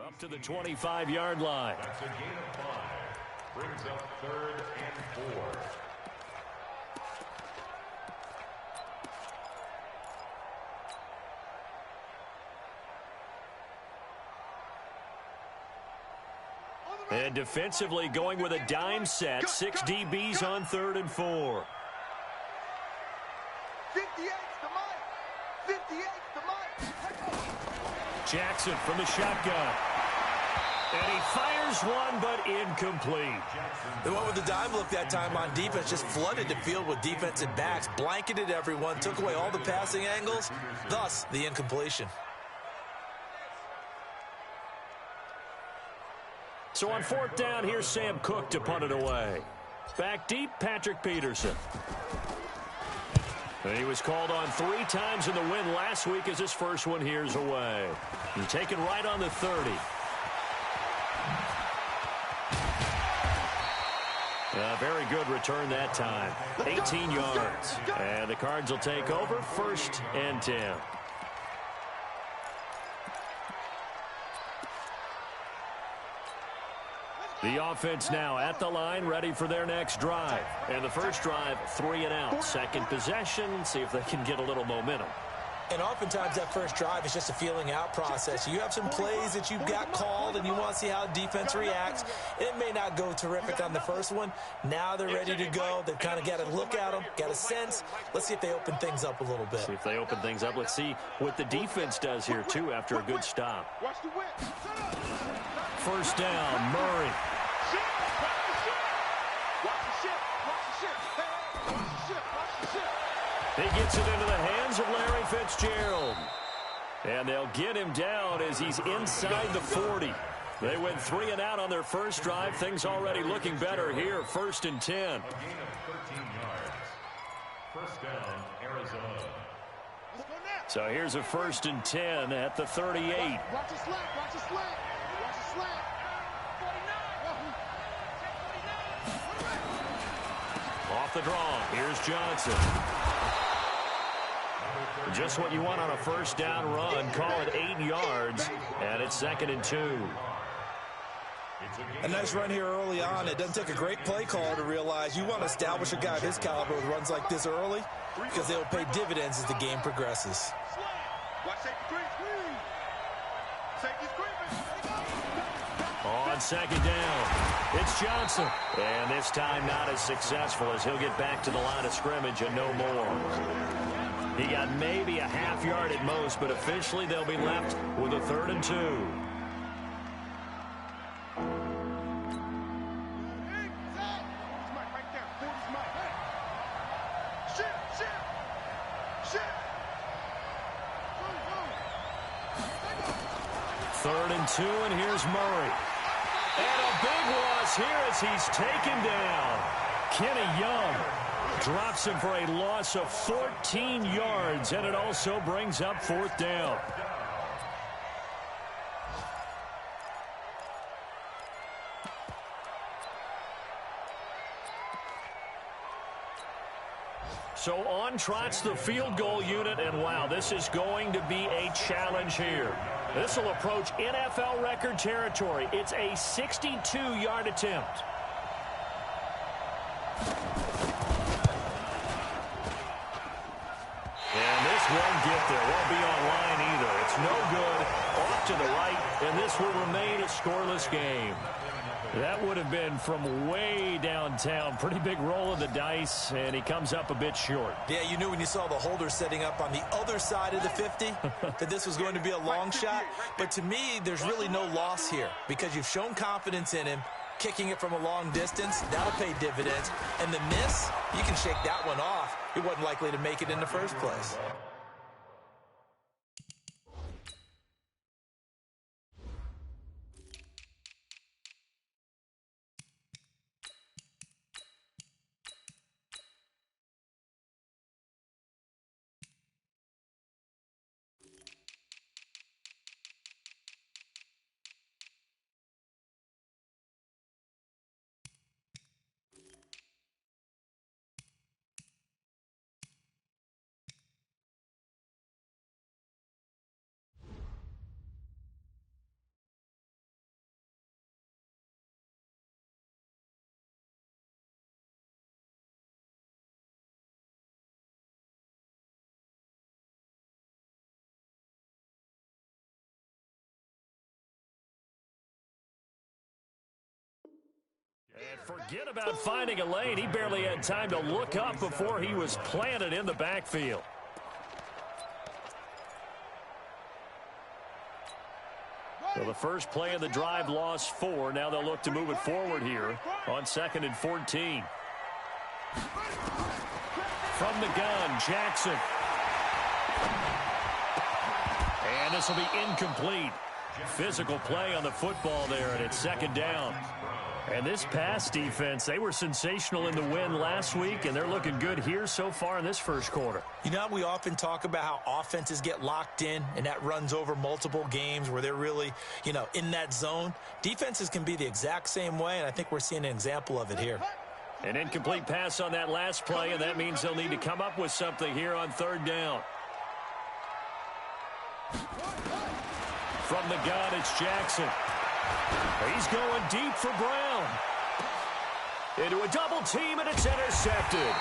Up to the 25-yard line. That's a gain of 5. Brings up 3rd and 4. And defensively going with a dime set. 6 DBs on 3rd and 4. 58's the mic. 58's the mic. Jackson from the shotgun. And he fires one, but incomplete. The one with the dime look that time on defense just flooded the field with defensive backs, blanketed everyone, took away all the passing angles, thus the incompletion. So on 4th down, here's Sam Cook to punt it away. Back deep, Patrick Peterson. And he was called on 3 times in the win last week as his first one here's away. He's taken right on the 30. A very good return that time. 18 yards. And the Cards will take over 1st and 10. The offense now at the line, ready for their next drive. And the first drive, 3 and out. Second possession, see if they can get a little momentum. And oftentimes that first drive is just a feeling out process. You have some plays that you've got called and you want to see how defense reacts. It may not go terrific on the first one. Now they're ready to go. They've kind of got to look at them, got a sense. Let's see if they open things up a little bit. See if they open things up. Let's see what the defense does here, too, after a good stop. First down, Murray. He gets it into the hands of Larry Fitzgerald. And they'll get him down as he's inside the 40. They went 3 and out on their first drive. Things already looking better here. 1st and 10. A gain of 13 yards. First down, Arizona. So here's a 1st and 10 at the 38. Watch the slant. Watch the slant. Watch the slant. Off the draw. Here's Johnson. Just what you want on a first down run. Call it 8 yards. And it's 2nd and 2. A nice run here early on. It doesn't take a great play caller to realize you want to establish a guy of his caliber with runs like this early because they'll pay dividends as the game progresses. On 2nd down, it's Johnson. And this time not as successful as he'll get back to the line of scrimmage and no more. He got maybe a half yard at most, but officially they'll be left with a 3rd and 2. Third and 2, and here's Murray. And a big loss here as he's taken down. Kenny Young drops him for a loss of 14 yards, and it also brings up 4th down. So on trots the field goal unit, and wow, this is going to be a challenge here. This will approach NFL record territory. It's a 62-yard attempt. And this won't get there. Won't be online either. It's no good. Off to the right, and this will remain a scoreless game. That would have been from way downtown. Pretty big roll of the dice, and he comes up a bit short. Yeah, you knew when you saw the holder setting up on the other side of the 50 that this was going to be a long shot. But to me, there's really no loss here because you've shown confidence in him. Kicking it from a long distance, that'll pay dividends. And the miss, you can shake that one off. He wasn't likely to make it in the first place. And forget about finding a lane. He barely had time to look up before he was planted in the backfield. So the first play of the drive lost 4. Now they'll look to move it forward here on 2nd and 14. From the gun, Jackson. And this will be incomplete. Physical play on the football there, and it's 2nd down. And this pass defense, they were sensational in the win last week, and they're looking good here so far in this first quarter. You know, we often talk about how offenses get locked in, and that runs over multiple games where they're really, in that zone. Defenses can be the exact same way, and I think we're seeing an example of it here. An incomplete pass on that last play, and that means they'll need to come up with something here on 3rd down. From the gun, it's Jackson. He's going deep for Brown. Into a double team, and it's intercepted.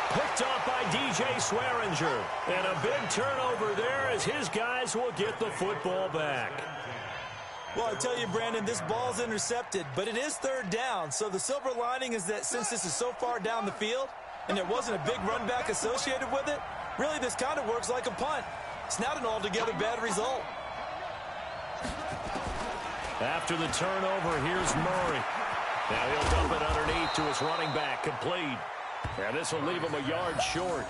Picked off by DJ Swearinger. And a big turnover there as his guys will get the football back. Well, I tell you, Brandon, this ball's intercepted, but it is 3rd down. So the silver lining is that since this is so far down the field and there wasn't a big run back associated with it, really this kind of works like a punt. It's not an altogether bad result. After the turnover, here's Murray. Now he'll dump it underneath to his running back, complete. And this will leave him a yard short.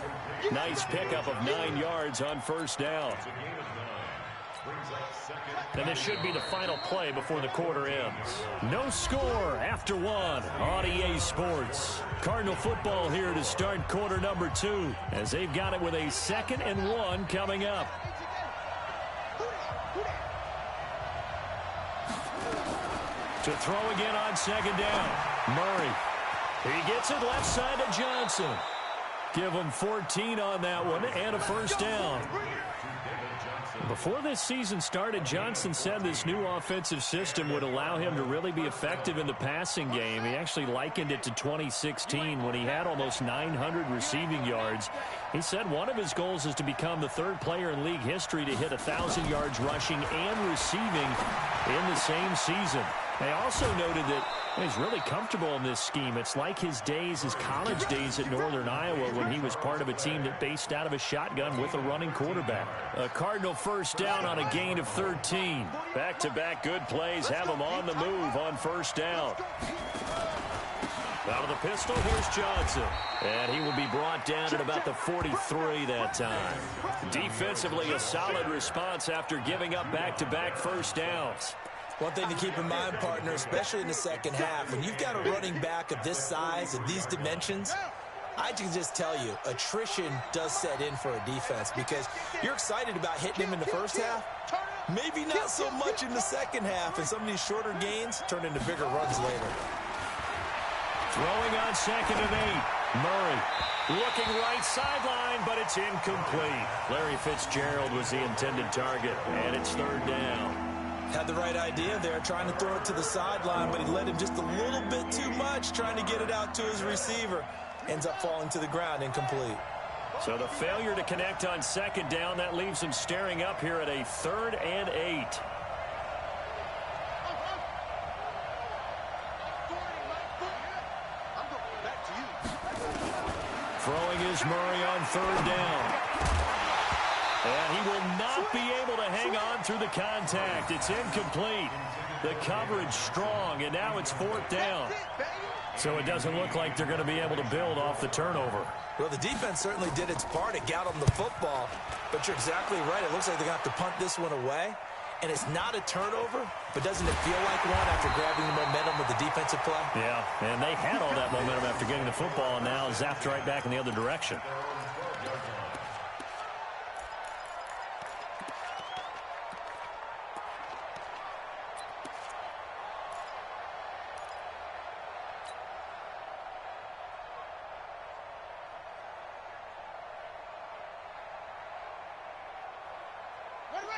Nice pickup of 9 yards on 1st down. And this should be the final play before the quarter ends. No score after 1 on EA Sports. Cardinal football here to start quarter number 2 as they've got it with a 2nd and 1 coming up. To throw again on 2nd down. Murray. He gets it left side to Johnson. Give him 14 on that one and a 1st down. Before this season started, Johnson said this new offensive system would allow him to really be effective in the passing game. He actually likened it to 2016 when he had almost 900 receiving yards. He said one of his goals is to become the 3rd player in league history to hit 1,000 yards rushing and receiving in the same season. They also noted that he's really comfortable in this scheme. It's like his college days at Northern Iowa when he was part of a team that based out of a shotgun with a running quarterback. A Cardinal 1st down on a gain of 13. Back-to-back good plays have him on the move on 1st down. Out of the pistol, here's Johnson. And he will be brought down at about the 43 that time. Defensively, a solid response after giving up back-to-back 1st downs. One thing to keep in mind, partner, especially in the second half, when you've got a running back of this size, of these dimensions, I can just tell you, attrition does set in for a defense because you're excited about hitting him in the first half. Maybe not so much in the second half, and some of these shorter gains turn into bigger runs later. Throwing on 2nd and 8. Murray looking right sideline, but it's incomplete. Larry Fitzgerald was the intended target, and it's 3rd down. Had the right idea there, trying to throw it to the sideline, but he led him just a little bit too much, trying to get it out to his receiver. Ends up falling to the ground, incomplete. So the failure to connect on 2nd down, that leaves him staring up here at a 3rd and 8. Throwing is Murray on 3rd down. And he will not be able to hang on through the contact. It's incomplete. The coverage strong, and now it's 4th down. So it doesn't look like they're going to be able to build off the turnover. Well, the defense certainly did its part to get them the football, but you're exactly right. It looks like they're going to have to punt this one away. And it's not a turnover, but doesn't it feel like one after grabbing the momentum with the defensive play? Yeah, and they had all that momentum after getting the football, and now zapped right back in the other direction.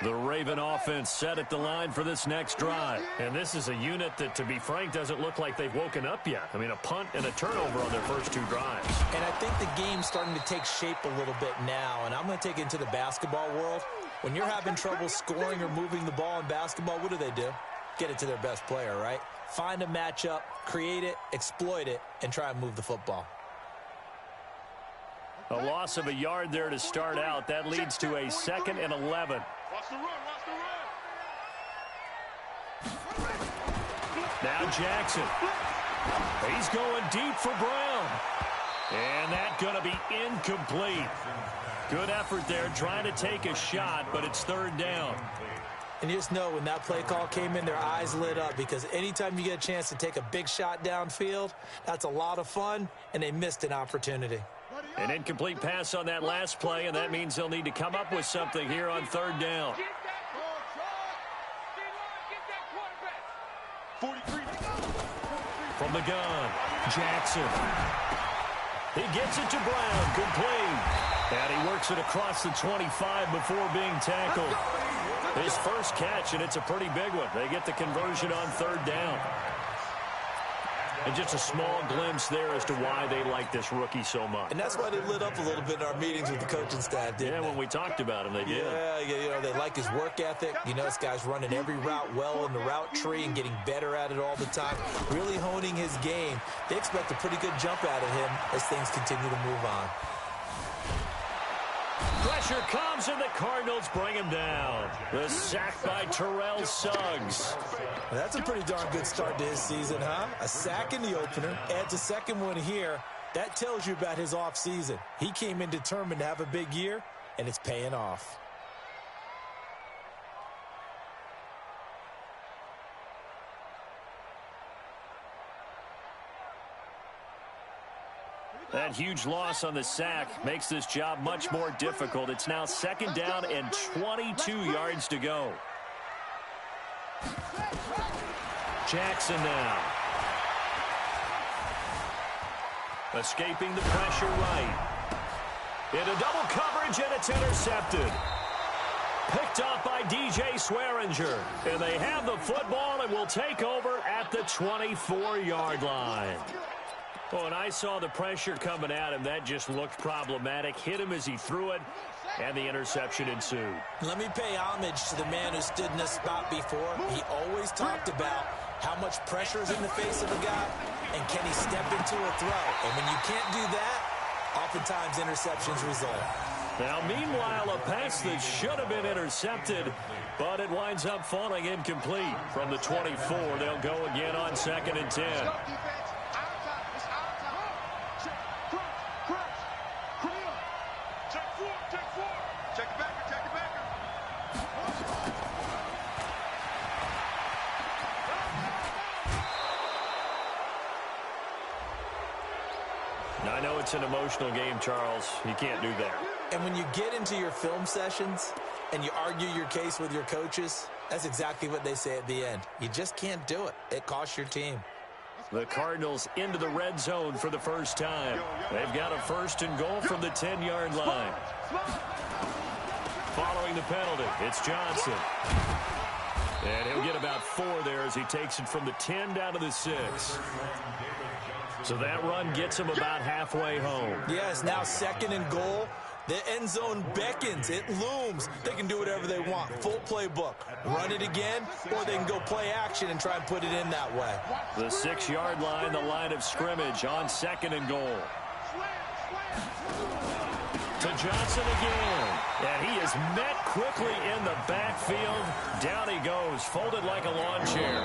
The Raven offense set at the line for this next drive. And this is a unit that, to be frank, doesn't look like they've woken up yet. I mean, a punt and a turnover on their first 2 drives. And I think the game's starting to take shape a little bit now. And I'm going to take it into the basketball world. When you're having trouble scoring or moving the ball in basketball, what do? Get it to their best player, right? find a matchup, create it, exploit it, and try and move the football. A loss of a yard there to start out. That leads to a 2nd and 11. Watch the run, watch the run. Now Jackson. He's going deep for Brown. And that's going to be incomplete. Good effort there trying to take a shot, but it's 3rd down. And you just know when that play call came in, their eyes lit up, because anytime you get a chance to take a big shot downfield, that's a lot of fun, and they missed an opportunity. An incomplete pass on that last play, and that means they'll need to come up with something here on 3rd down. From the gun, Jackson. He gets it to Brown, complete. And he works it across the 25 before being tackled. His first catch, and it's a pretty big one. They get the conversion on 3rd down. And just a small glimpse there as to why they like this rookie so much. And that's why they lit up a little bit in our meetings with the coaching staff, didn't they? Yeah, when we talked about him, they did. Yeah, you know, they like his work ethic. You know, this guy's running every route well in the route tree and getting better at it all the time, really honing his game. They expect a pretty good jump out of him as things continue to move on. Pressure comes, and the Cardinals bring him down. The sack by Terrell Suggs. Well, that's a pretty darn good start to his season, huh? A sack in the opener, adds a second one here. That tells you about his offseason. He came in determined to have a big year, and it's paying off. That huge loss on the sack makes this job much more difficult. It's now 2nd down and 22 yards to go. Jackson now. Escaping the pressure right. Into double coverage, and it's intercepted. Picked up by DJ Swearinger. And they have the football and will take over at the 24-yard line. Oh, and I saw the pressure coming at him. That just looked problematic. Hit him as he threw it, and the interception ensued. Let me pay homage to the man who stood in this spot before. He always talked about how much pressure is in the face of a guy, and can he step into a throw. And when you can't do that, oftentimes interceptions result. Now, meanwhile, a pass that should have been intercepted, but it winds up falling incomplete. From the 24, they'll go again on 2nd and 10. I know it's an emotional game, Charles. You can't do that. And when you get into your film sessions and you argue your case with your coaches, that's exactly what they say at the end. You just can't do it. It costs your team. The Cardinals into the red zone for the first time. They've got a 1st and goal from the 10-yard line. Following the penalty, it's Johnson. And he'll get about 4 there as he takes it from the 10 down to the 6. So that run gets him about halfway home. Yes, now 2nd and goal. The end zone beckons. It looms. They can do whatever they want. Full playbook. Run it again, or they can go play action and try and put it in that way. The 6-yard line, the line of scrimmage on 2nd and goal. To Johnson again. And he is met quickly in the backfield. Down he goes, folded like a lawn chair.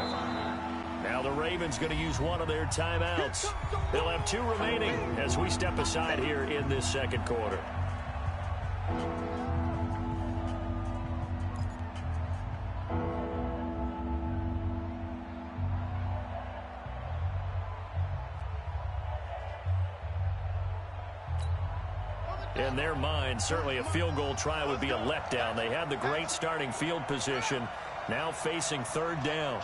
Now the Ravens going to use one of their timeouts. They'll have 2 remaining as we step aside here in this 2nd quarter. In their mind, certainly a field goal try would be a letdown. They had the great starting field position, now facing 3rd down.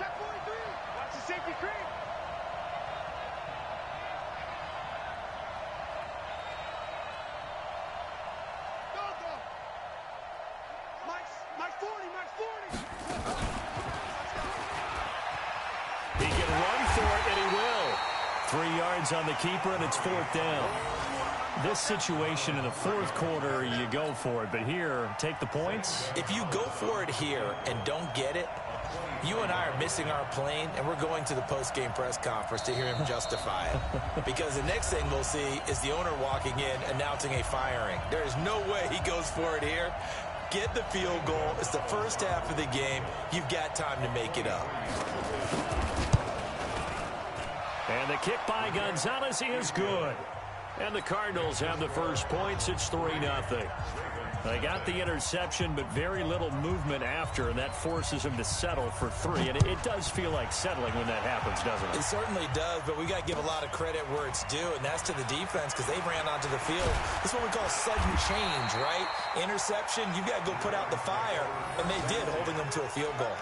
He can run for it, and he will. 3 yards on the keeper, and it's 4th down. This situation in the 4th quarter, you go for it. But here, take the points. If you go for it here and don't get it, you and I are missing our plane, and we're going to the post-game press conference to hear him justify it. Because the next thing we'll see is the owner walking in announcing a firing. There is no way he goes for it here. Get the field goal. It's the first half of the game. You've got time to make it up. And the kick by Gonzalez is good. And the Cardinals have the first points. It's 3-0. They got the interception, but very little movement after, and that forces him to settle for 3. And it does feel like settling when that happens, doesn't it? It certainly does, but we got to give a lot of credit where it's due, and that's to the defense because they ran onto the field. This is what we call sudden change, right? Interception, you've got to go put out the fire, and they did, holding them to a field goal.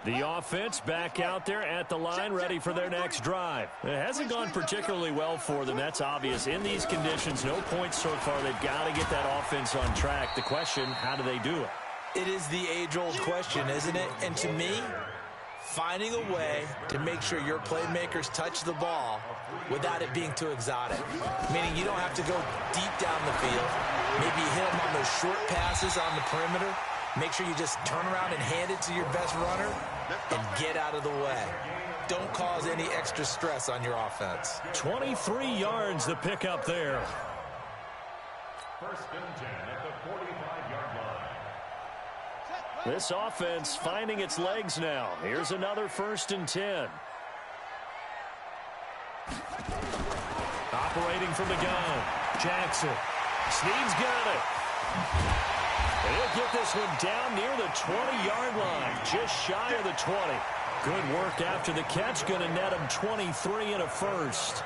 The offense back out there at the line, ready for their next drive. It hasn't gone particularly well for them. That's obvious. In these conditions, no points so far. They've got to get that offense on track. The question, how do they do it? It is the age-old question, isn't it? And to me, finding a way to make sure your playmakers touch the ball without it being too exotic. Meaning you don't have to go deep down the field. Maybe hit them on those short passes on the perimeter. Make sure you just turn around and hand it to your best runner and get out of the way. Don't cause any extra stress on your offense. 23 yards the pickup there. First and 10 at the 45-yard line. This offense finding its legs now. Here's another 1st and 10. Operating from the gun. Jackson. Snead's got it. He'll get this one down near the 20-yard line, just shy of the 20. Good work after the catch, going to net him 23 and a first.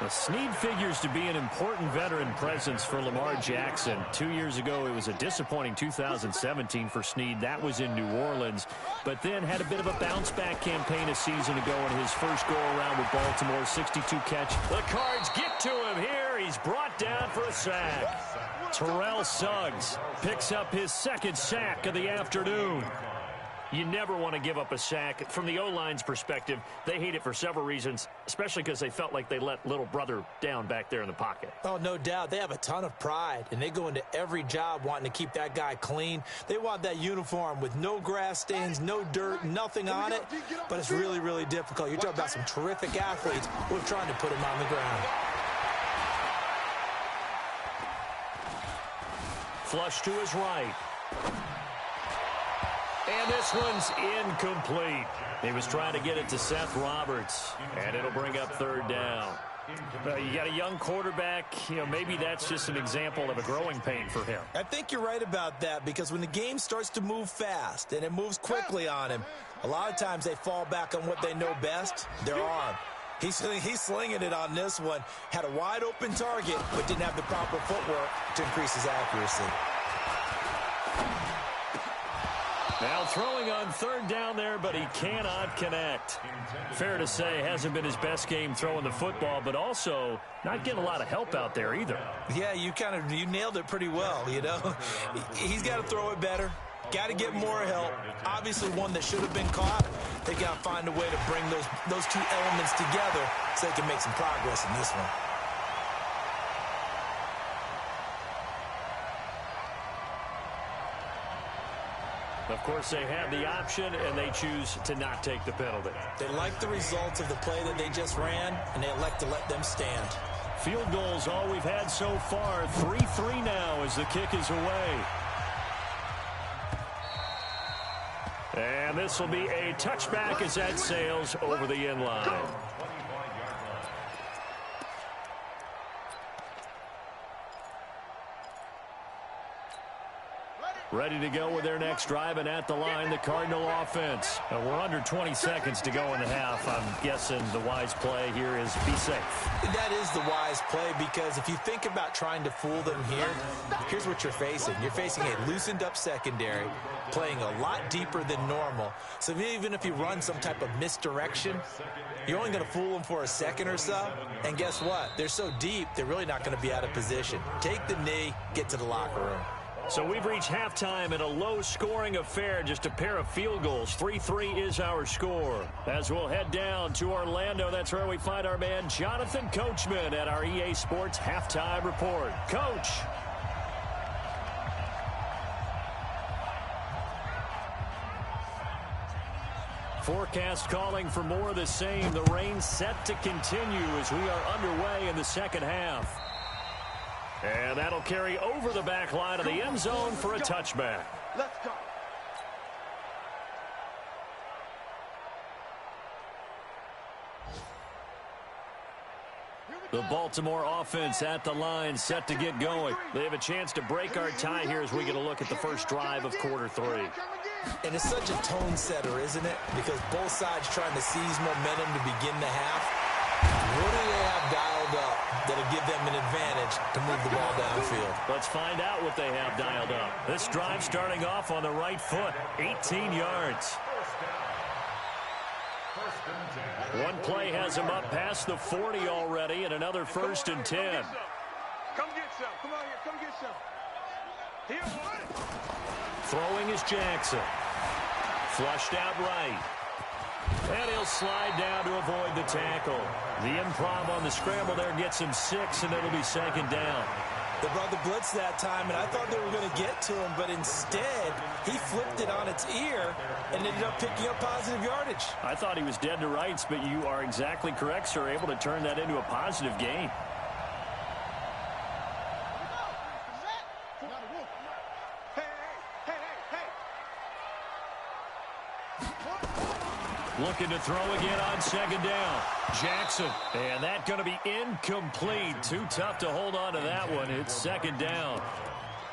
Now, Snead figures to be an important veteran presence for Lamar Jackson. 2 years ago, it was a disappointing 2017 for Snead. That was in New Orleans, but then had a bit of a bounce-back campaign a season ago in his first go-around with Baltimore, 62 catch. The Cards get to him here. He's brought down for a sack. Terrell Suggs picks up his 2nd sack of the afternoon. You never want to give up a sack. From the O-line's perspective, they hate it for several reasons, especially because they felt like they let little brother down back there in the pocket. Oh, no doubt. They have a ton of pride, and they go into every job wanting to keep that guy clean. They want that uniform with no grass stains, no dirt, nothing on it, but it's really, really difficult. You're talking about some terrific athletes who are trying to put him on the ground. Flush to his right. And this one's incomplete. He was trying to get it to Seth Roberts, and it'll bring up 3rd down. You got a young quarterback. Maybe that's just an example of a growing pain for him. I think you're right about that because when the game starts to move fast and it moves quickly on him, a lot of times they fall back on what they know best, their arm. He's slinging it on this one. Had a wide open target, but didn't have the proper footwork to increase his accuracy. Now throwing on 3rd down there, but he cannot connect. Fair to say, hasn't been his best game throwing the football, but also not getting a lot of help out there either. Yeah, you nailed it pretty well, He's got to throw it better. Got to get more help. Obviously one that should have been caught. They got to find a way to bring those two elements together so they can make some progress in this one. Of course, they have the option, and they choose to not take the penalty. They like the results of the play that they just ran, and they elect to let them stand. Field goals all we've had so far. 3-3 now as the kick is away. And this will be a touchback as that sails over the end line. Ready to go with their next drive, and at the line, the Cardinal offense. Now, we're under 20 seconds to go in the half. I'm guessing the wise play here is be safe. That is the wise play because if you think about trying to fool them here, here's what you're facing. You're facing a loosened up secondary, playing a lot deeper than normal. So even if you run some type of misdirection, you're only going to fool them for a second or so. And guess what? They're so deep, they're really not going to be out of position. Take the knee, get to the locker room. So we've reached halftime in a low-scoring affair, just a pair of field goals. 3-3 is our score. As we'll head down to Orlando, that's where we find our man Jonathan Coachman at our EA Sports Halftime Report. Coach. Forecast calling for more of the same. The rain set to continue as we are underway in the second half. And that'll carry over the back line of the end zone for a touchback. Let's go. The Baltimore offense at the line, set to get going. They have a chance to break our tie here as we get a look at the first drive of quarter 3. And it's such a tone setter, isn't it? Because both sides trying to seize momentum to begin the half. What do they have dialed up that'll give them an advantage to move the ball downfield? Let's find out what they have dialed up. This drive starting off on the right foot, 18 yards. One play has him up past the 40 already, and another 1st and 10. Come get some. Come on here. Come get some. Here. Throwing is Jackson. Flushed out right. And he'll slide down to avoid the tackle. The improv on the scramble there gets him 6, and it'll be 2nd down. They brought the blitz that time, and I thought they were going to get to him, but instead, he flipped it on its ear and ended up picking up positive yardage. I thought he was dead to rights, but you are exactly correct, sir, able to turn that into a positive gain. Looking to throw again on 2nd down. Jackson, and that going to be incomplete. Too tough to hold on to that one. It's 2nd down.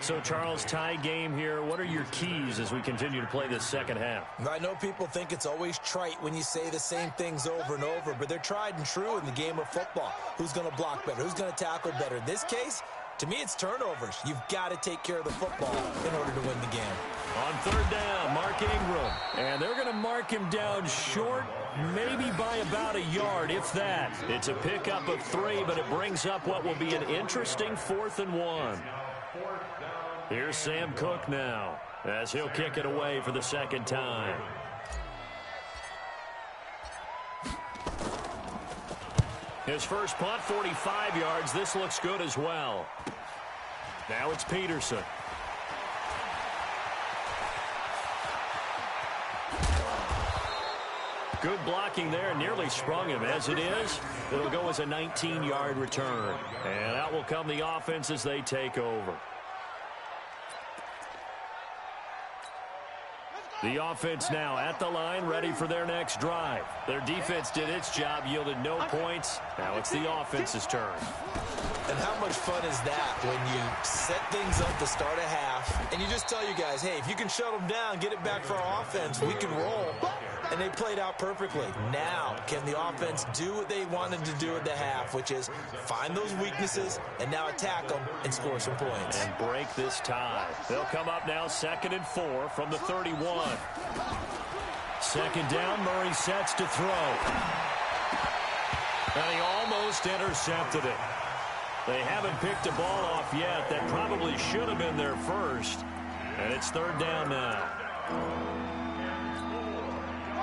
So, Charles, tie game here. What are your keys as we continue to play this second half? I know people think it's always trite when you say the same things over and over, but they're tried and true in the game of football. Who's going to block better? Who's going to tackle better? In this case, to me, it's turnovers. You've got to take care of the football in order to win the game. On 3rd down, Mark Ingram. And they're going to mark him down short, maybe by about a yard, if that. It's a pickup of 3, but it brings up what will be an interesting 4th and 1. Here's Sam Cook now, as he'll kick it away for the 2nd time. His first punt, 45 yards. This looks good as well. Now it's Peterson. Good blocking there, nearly sprung him. As it is, it'll go as a 19-yard return. And out will come the offense as they take over. The offense now at the line, ready for their next drive. Their defense did its job, yielded no points. Now it's the offense's turn. And how much fun is that when you set things up to start a half, and you just tell you guys, hey, if you can shut them down, get it back for our offense, we can roll. And they played out perfectly. Now, can the offense do what they wanted to do at the half, which is find those weaknesses and now attack them and score some points. And break this tie. They'll come up now 2nd and 4 from the 31. 2nd down, Murray sets to throw. And he almost intercepted it. They haven't picked a ball off yet. That probably should have been their first. And it's 3rd down now.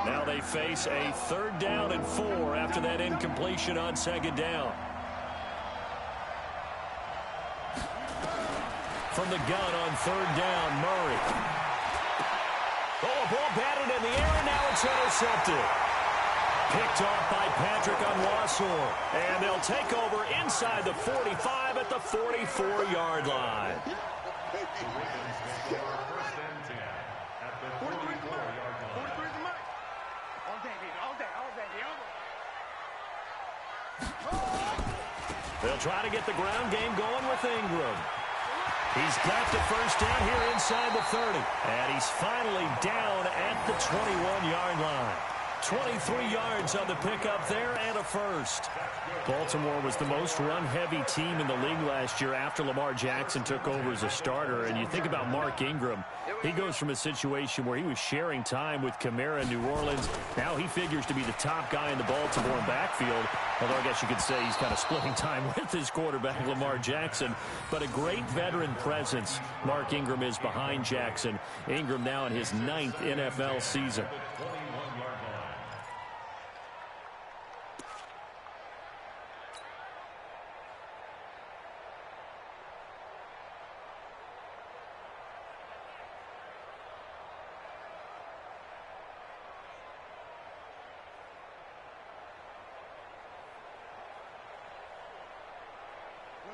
Now they face a 3rd down and 4 after that incompletion on 2nd down. From the gun on 3rd down, Murray. Oh, a ball batted in the air, and now it's intercepted. Picked off by Patrick Onwuasor. And they'll take over inside the 45 at the 44-yard line. They'll try to get the ground game going with Ingram. He's got the first down here inside the 30. And he's finally down at the 21-yard line. 23 yards on the pickup there and a first. Baltimore was the most run-heavy team in the league last year after Lamar Jackson took over as a starter. And you think about Mark Ingram. He goes from a situation where he was sharing time with Kamara in New Orleans. Now he figures to be the top guy in the Baltimore backfield. Although I guess you could say he's kind of splitting time with his quarterback, Lamar Jackson. But a great veteran presence. Mark Ingram is behind Jackson. Ingram now in his 9th NFL season.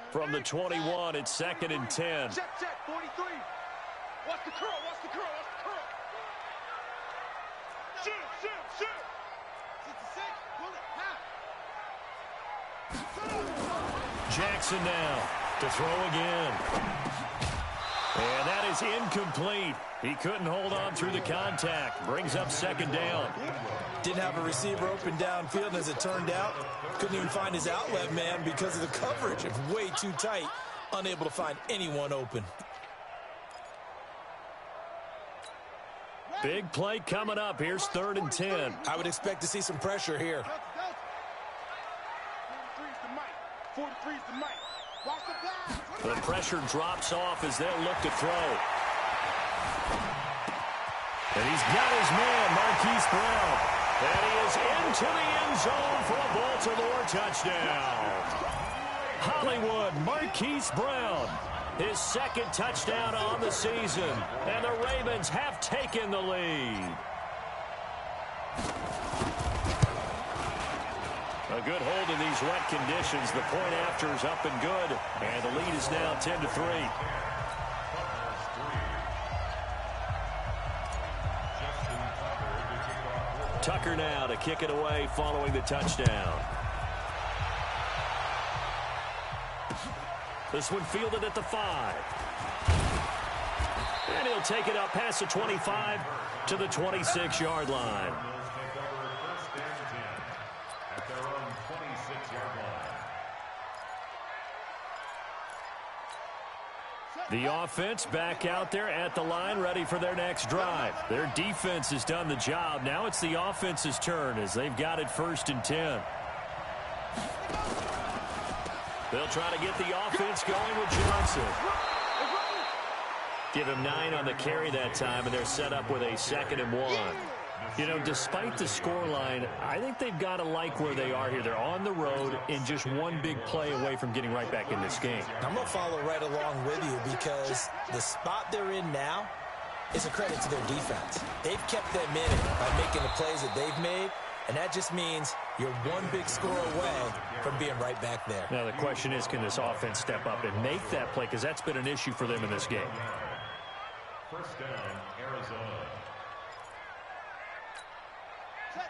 From the 21, it's 2nd and 10. Check, 43. Watch the curl, watch the curl, watch the curl. Shoot. 66, pull it, half. Jackson now to throw again. And that is incomplete. He couldn't hold on through the contact. Brings up 2nd down. Didn't have a receiver open downfield, and as it turned out, couldn't even find his outlet man because of the coverage. It's way too tight, unable to find anyone open. Big play coming up. Here's 3rd and 10. I would expect to see some pressure here. 43's the mic. 43's the mic. Watch the pass. The pressure drops off as they'll look to throw. And he's got his man, Marquise Brown. And he is into the end zone for a Baltimore touchdown. Hollywood, Marquise Brown. His 2nd touchdown on the season. And the Ravens have taken the lead. A good hold in these wet conditions. The point after is up and good. And the lead is now 10-3. Tucker now to kick it away following the touchdown. This one fielded at the 5. And he'll take it up past the 25 to the 26-yard line. The offense back out there at the line, ready for their next drive. Their defense has done the job. Now it's the offense's turn as they've got it 1st and 10. They'll try to get the offense going with Johnson. Give him 9 on the carry that time, and they're set up with a 2nd and 1. You know, despite the scoreline, I think they've got to like where they are here. They're on the road and just one big play away from getting right back in this game. I'm going to follow right along with you because the spot they're in now is a credit to their defense. They've kept them in it by making the plays that they've made, and that just means you're one big score away from being right back there. Now, the question is, can this offense step up and make that play? Because that's been an issue for them in this game. 1st down, Arizona.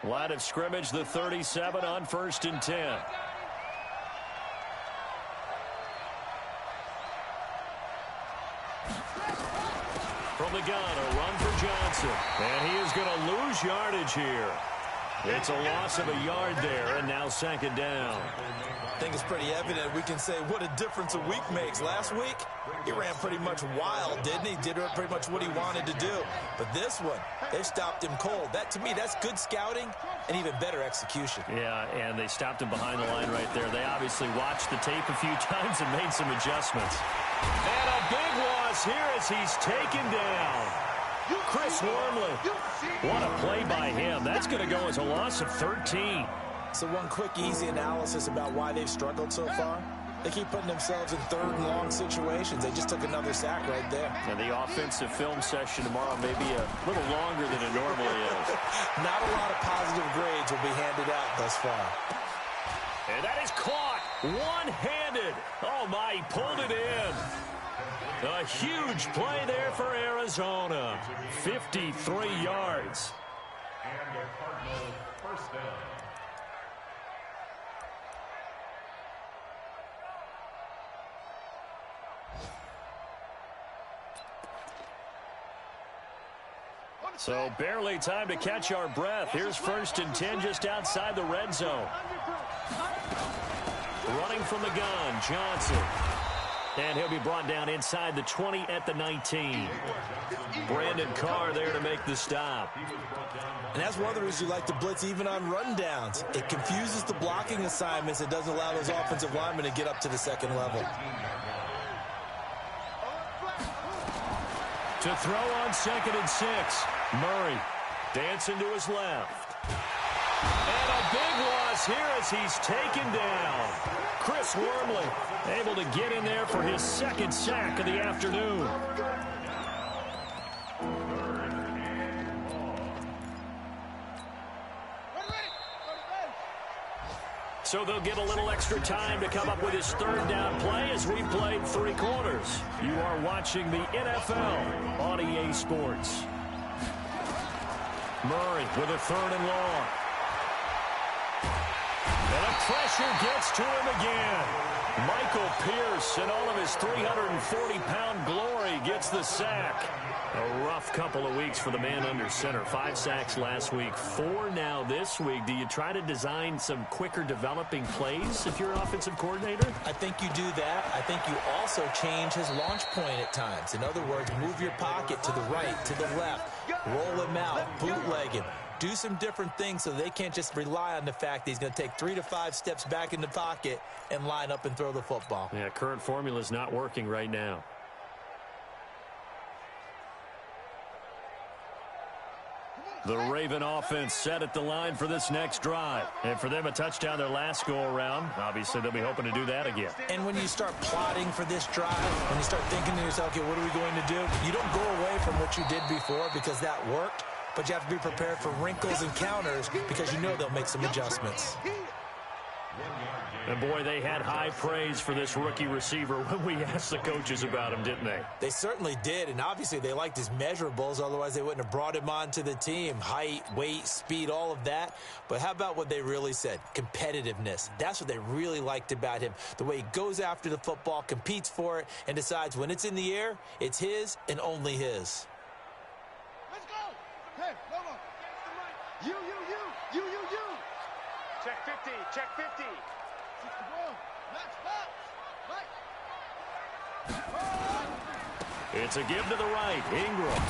Line of scrimmage, the 37 on 1st and 10. From the gun, a run for Johnson. And he is going to lose yardage here. It's a loss of a yard there, and now 2nd down. I think it's pretty evident. We can say what a difference a week makes. Last week, he ran pretty much wild, didn't he? Did pretty much what he wanted to do. But this one, they stopped him cold. That, to me, that's good scouting and even better execution. Yeah, and they stopped him behind the line right there. They obviously watched the tape a few times and made some adjustments. And a big loss here as he's taken down. Chris Wormley. What a play by him. That's going to go as a loss of 13. So one quick, easy analysis about why they've struggled so far. They keep putting themselves in 3rd and long situations. They just took another sack right there. And the offensive film session tomorrow may be a little longer than it normally is. Not a lot of positive grades will be handed out thus far. And that is caught one-handed. Oh, my, he pulled it in. A huge play there for Arizona. 53 yards. And the Cardinals 1st down. So barely time to catch our breath. Here's 1st and 10 just outside the red zone. Running from the gun, Johnson. And he'll be brought down inside the 20 at the 19. Brandon Carr there to make the stop. And that's one of the reasons you like to blitz even on rundowns. It confuses the blocking assignments. It doesn't allow those offensive linemen to get up to the second level. To throw on 2nd and 6. Murray dancing to his left. And a big loss here as he's taken down. Chris Wormley able to get in there for his 2nd sack of the afternoon. So they'll get a little extra time to come up with his 3rd down play as we played 3 quarters. You are watching the NFL on EA Sports. Murray with a 3rd and long. And the pressure gets to him again. Michael Pierce, in all of his 340-pound glory, gets the sack. A rough couple of weeks for the man under center. 5 sacks last week, 4 now this week. Do you try to design some quicker developing plays if you're an offensive coordinator? I think you do that. I think you also change his launch point at times. In other words, move your pocket to the right, to the left, roll him out, bootleg him. Do some different things so they can't just rely on the fact that he's going to take 3 to 5 steps back in the pocket and line up and throw the football. Yeah, current formula is not working right now. The Raven offense set at the line for this next drive. And for them, a touchdown their last go-around. Obviously, they'll be hoping to do that again. And when you start plotting for this drive, when you start thinking to yourself, okay, what are we going to do? You don't go away from what you did before because that worked, but you have to be prepared for wrinkles and counters because you know they'll make some adjustments. And, boy, they had high praise for this rookie receiver when we asked the coaches about him, didn't they? They certainly did, and obviously they liked his measurables. Otherwise, they wouldn't have brought him onto the team. Height, weight, speed, all of that. But how about what they really said? Competitiveness. That's what they really liked about him. The way he goes after the football, competes for it, and decides when it's in the air, it's his and only his. Let's go! Hey, hold on. You. Check 50, check 50. 61. Match box. Right. It's a give to the right. Ingram.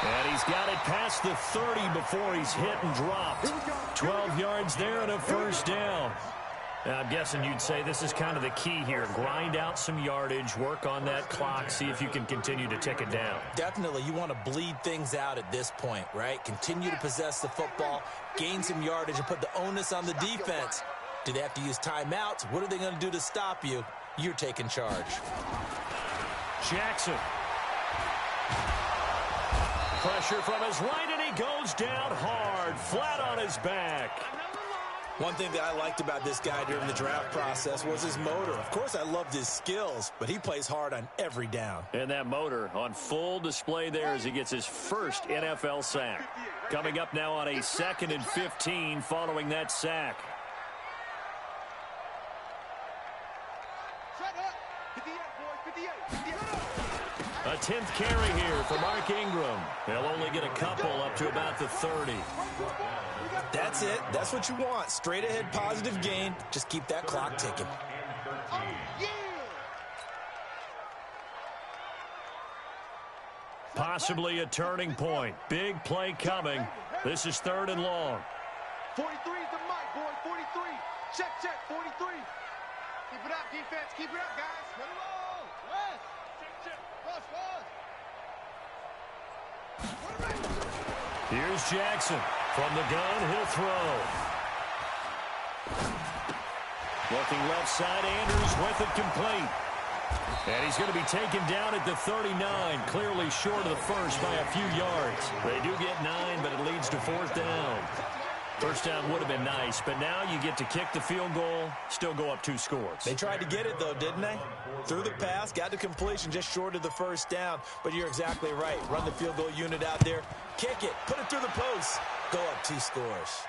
And he's got it past the 30 before he's hit and dropped. 12 yards there and a 1st down. Now, I'm guessing you'd say this is kind of the key here. Grind out some yardage, work on that clock, see if you can continue to tick it down. Definitely. You want to bleed things out at this point, right? Continue to possess the football, gain some yardage, and put the onus on the defense. Do they have to use timeouts? What are they going to do to stop you? You're taking charge. Jackson. Pressure from his right, and he goes down hard, flat on his back. One thing that I liked about this guy during the draft process was his motor. Of course, I loved his skills, but he plays hard on every down. And that motor on full display there as he gets his 1st NFL sack. Coming up now on a 2nd and 15 following that sack. A 10th carry here for Mark Ingram. They'll only get a couple up to about the 30. That's it. That's what you want. Straight ahead positive gain. Just keep that clock ticking. Possibly a turning point. Big play coming. This is 3rd and long. 43 is the mic, boy. 43. Check, 43. Keep it up, defense. Keep it up, guys. Let it roll. West. Check. Cross. Here's Jackson. From the gun, he'll throw. Looking left side, Andrews with it complete. And he's going to be taken down at the 39, clearly short of the 1st by a few yards. They do get 9, but it leads to 4th down. 1st down would have been nice, but now you get to kick the field goal, still go up 2 scores. They tried to get it, though, didn't they? Threw the pass, got the completion just short of the 1st down, but you're exactly right. Run the field goal unit out there, kick it, put it through the post, go up 2 scores.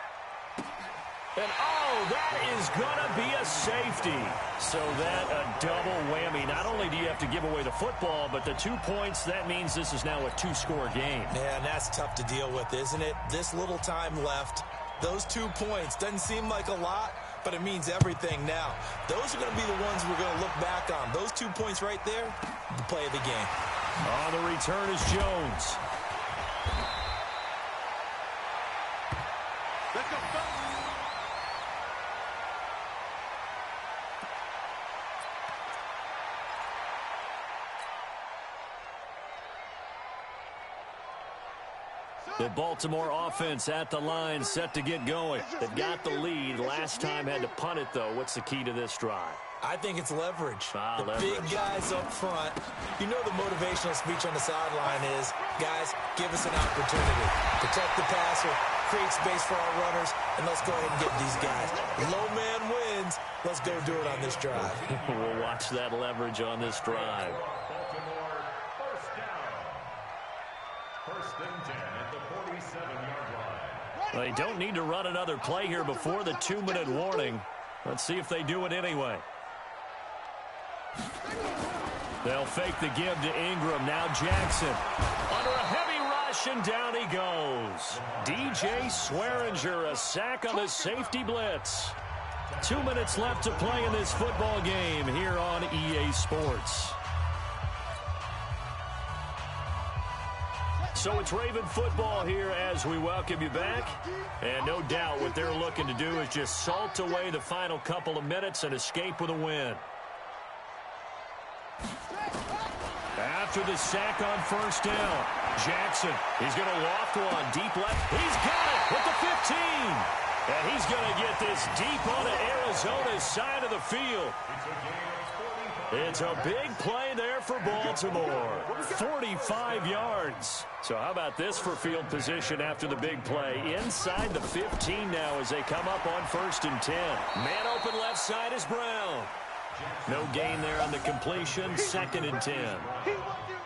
And, oh, that is going to be a safety. So that a double whammy. Not only do you have to give away the football, but the 2 points, that means this is now a 2-score game. Yeah, and that's tough to deal with, isn't it? This little time left. Those 2 points doesn't seem like a lot, but it means everything now. Those are going to be the ones we're going to look back on. Those 2 points right there, the play of the game. On the return is Jones. Let's go. The Baltimore offense at the line, set to get going. They've got the lead. Last time had to punt it, though. What's the key to this drive? I think it's leverage. The leverage. Big guys up front. You know the motivational speech on the sideline is, guys, give us an opportunity. Protect the passer, create space for our runners, and let's go ahead and get these guys. Low man wins. Let's go do it on this drive. We'll watch that leverage on this drive. Baltimore, first down. First and 10 at the 47-yard line. They don't need to run another play here before the 2-minute warning. Let's see if they do it anyway. They'll fake the give to Ingram. Now Jackson under a heavy rush, and down he goes. DJ Swearinger, a sack on the safety blitz. 2 minutes left to play in this football game here on EA Sports. So it's Raven football here as we welcome you back. And no doubt what they're looking to do is just salt away the final couple of minutes and escape with a win. After the sack on first down, Jackson, he's going to loft one deep left. He's got it with the 15. And he's going to get this deep onto Arizona's side of the field. It's a big play there for Baltimore. 45 yards. So how about this for field position after the big play? Inside the 15 now as they come up on first and 10. Man open left side is Brown. No gain there on the completion. Second and 10.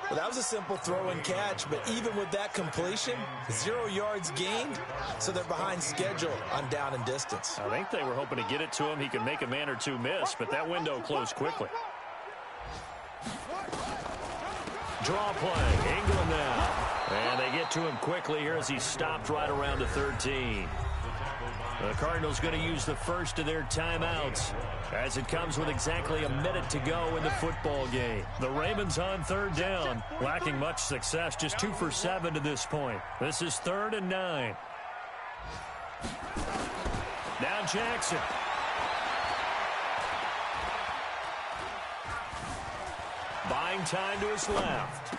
Well, that was a simple throw and catch, but even with that completion, 0 yards gained, so they're behind schedule on down and distance. I think they were hoping to get it to him. He could make a man or two miss, but that window closed quickly. Draw play. Ingram now. And they get to him quickly here as he stopped right around the 13. The Cardinals going to use the first of their timeouts as it comes with exactly a minute to go in the football game. The Ravens on third down, lacking much success, just 2 for 7 to this point. This is 3rd and 9. Now Jackson. Buying time to his left.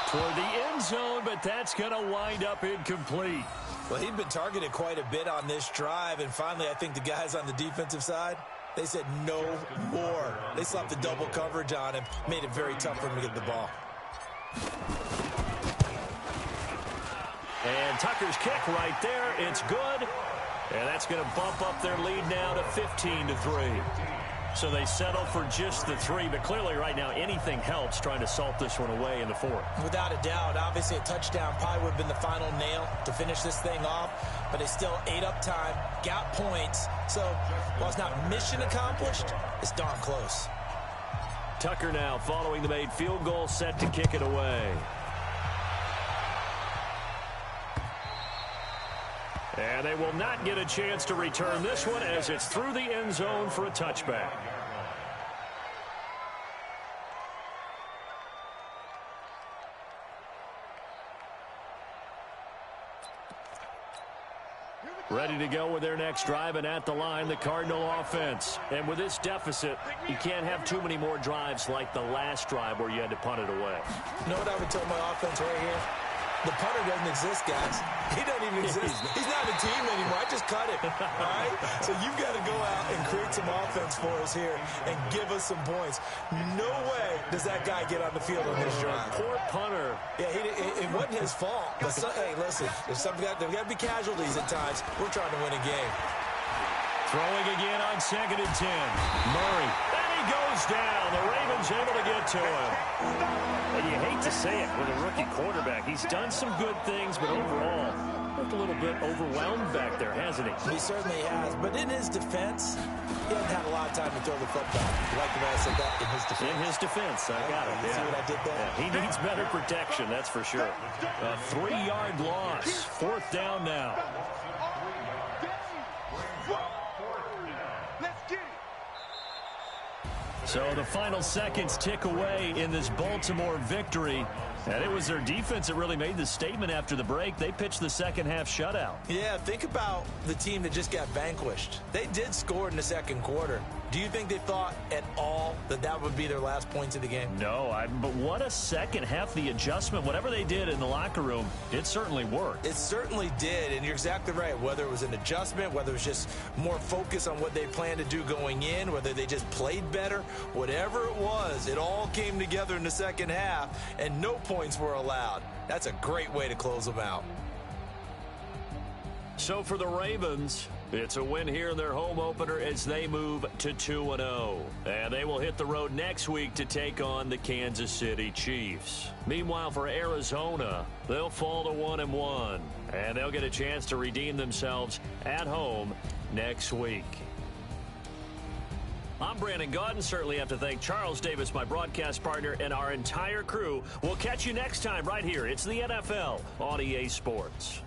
Toward the end zone, but that's going to wind up incomplete. Well, he'd been targeted quite a bit on this drive, and finally I think the guys on the defensive side, they said no more. They slapped the double coverage on him, made it very tough for him to get the ball. And Tucker's kick right there, it's good. And that's going to bump up their lead now to 15-3. So they settle for just the 3, but clearly right now anything helps trying to salt this one away in the 4th. Without a doubt, obviously a touchdown probably would have been the final nail to finish this thing off, but they still ate up time, got points. So while it's not mission accomplished, it's darn close. Tucker now following the made field goal, set to kick it away. And they will not get a chance to return this one as it's through the end zone for a touchback. Ready to go with their next drive, and at the line, the Cardinal offense. And with this deficit, you can't have too many more drives like the last drive where you had to punt it away. You know what I would tell my offense right here? The punter doesn't exist, guys. He doesn't even exist. He's not a team anymore. I just cut him. All right? So you've got to go out and create some offense for us here and give us some points. No way does that guy get on the field on this drive. Poor punter. Yeah, it wasn't his fault. But hey, listen, there's got to be casualties at times. We're trying to win a game. Throwing again on 2nd and 10. Murray. And he goes down. The Ravens able to get to him. And you hate to say it with a rookie quarterback. He's done some good things, but overall, looked a little bit overwhelmed back there, hasn't he? He certainly has. But in his defense, he hasn't had a lot of time to throw the football. You like the way I said that? In his defense. In his defense. I got it. You see what I did there? Yeah, he needs better protection, that's for sure. A 3-yard loss. 4th down now. Let's get it. So the final seconds tick away in this Baltimore victory. And it was their defense that really made the statement after the break. They pitched the second half shutout. Yeah, think about the team that just got vanquished. They did score in the second quarter. Do you think they thought at all that that would be their last points of the game? No, but what a second half. The adjustment, whatever they did in the locker room, it certainly worked. It certainly did, and you're exactly right. Whether it was an adjustment, whether it was just more focus on what they planned to do going in, whether they just played better, whatever it was, it all came together in the second half, and no points were allowed. That's a great way to close them out. So for the Ravens, it's a win here in their home opener as they move to 2-0. And they will hit the road next week to take on the Kansas City Chiefs. Meanwhile, for Arizona, they'll fall to 1-1. And they'll get a chance to redeem themselves at home next week. I'm Brandon Gaudin. Certainly have to thank Charles Davis, my broadcast partner, and our entire crew. We'll catch you next time right here. It's the NFL on EA Sports.